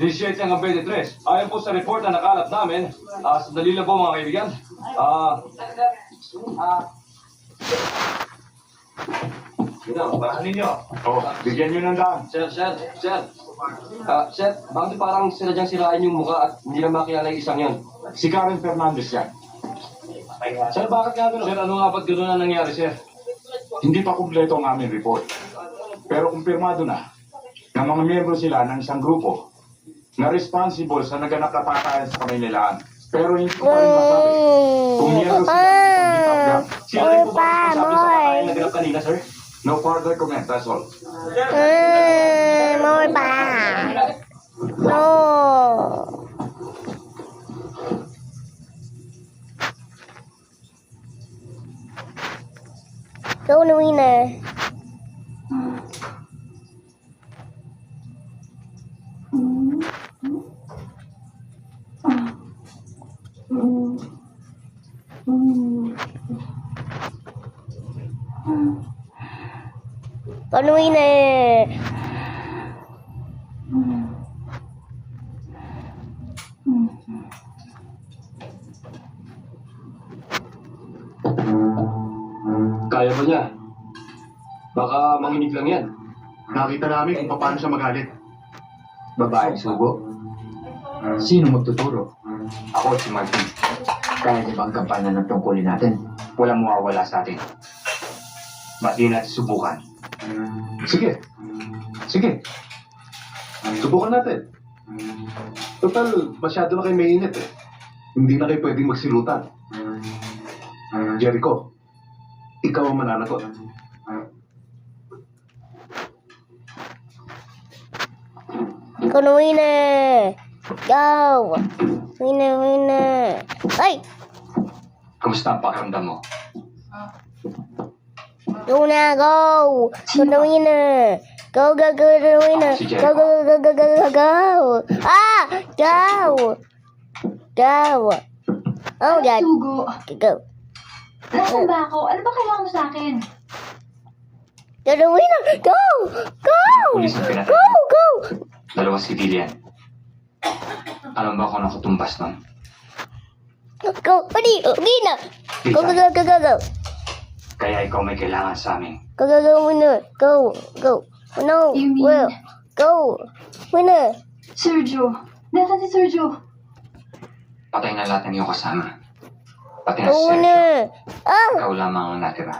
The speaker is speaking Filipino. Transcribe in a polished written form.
17 hanggang 23. Ayon po sa report na nakalap namin, sandali lang po mga kaibigan. Bahan ninyo. Bigyan nyo ng daan. Sir. Sir, bakit parang sinadyang sirain yung mukha at hindi na makilala yung isang yun? Si Karen Fernandez yan. Sir, bakit nga gano'n? Sir, ano nga ba't gano'n na nangyari, sir? Hindi pa kumpleto ang aming report. Pero kumpirmado na ng mga miyembro sila ng isang grupo na responsible sa naganap na patayan sa Kamaynilaan. Pero hindi ko pa rin masabi kung miyembro sila ng isang hip-hop gang. Sino rin po ba ang sabi sa patayan na ganap kanina, sir? No further comment, that's all. More pa. No. Go, Nuina. Go, Nuina. Kaya ba niya? Baka manginig lang yan. Nakita namin kung paano siya magalit. Babae sugo? Sino magtuturo? Ako si Martin. Kaya di ba ang kampanya ng tungkulin natin? Walang mawawala sa atin. Ba't di natin subukan? Sige. Subukan natin. Total, masyado na kayo mainit eh. Hindi na kayo pwedeng magsilutan. Jericho, ikaw ang mananagot. Go, Nuina. Go. Nuina. Ay! Kamusta ang pakiramdam mo? Luna, go! Go, Nuina. Go, Nuina. Si Go, Jericho. go. Ah! Go! Oh, God. Sugo. Go. Nasaan ba ako? Ano ba kailangan mo sa akin? Go, Nuina. Go! Pulis ang pinatay. Go! Dalawang sibilyan. Alam ba kung ano kutumbas nun? Go! Pwede! Okay na! Go! Kaya ikaw may kailangan sa amin. Go, Nuina. Go! No! You mean- Well, go! Nuina. Sergio. Nasaan si Sergio? Patay na lahat ng iyong kasama. Pati na si Go, Sergio. Nuina. Ah! Ikaw lamang ang natira.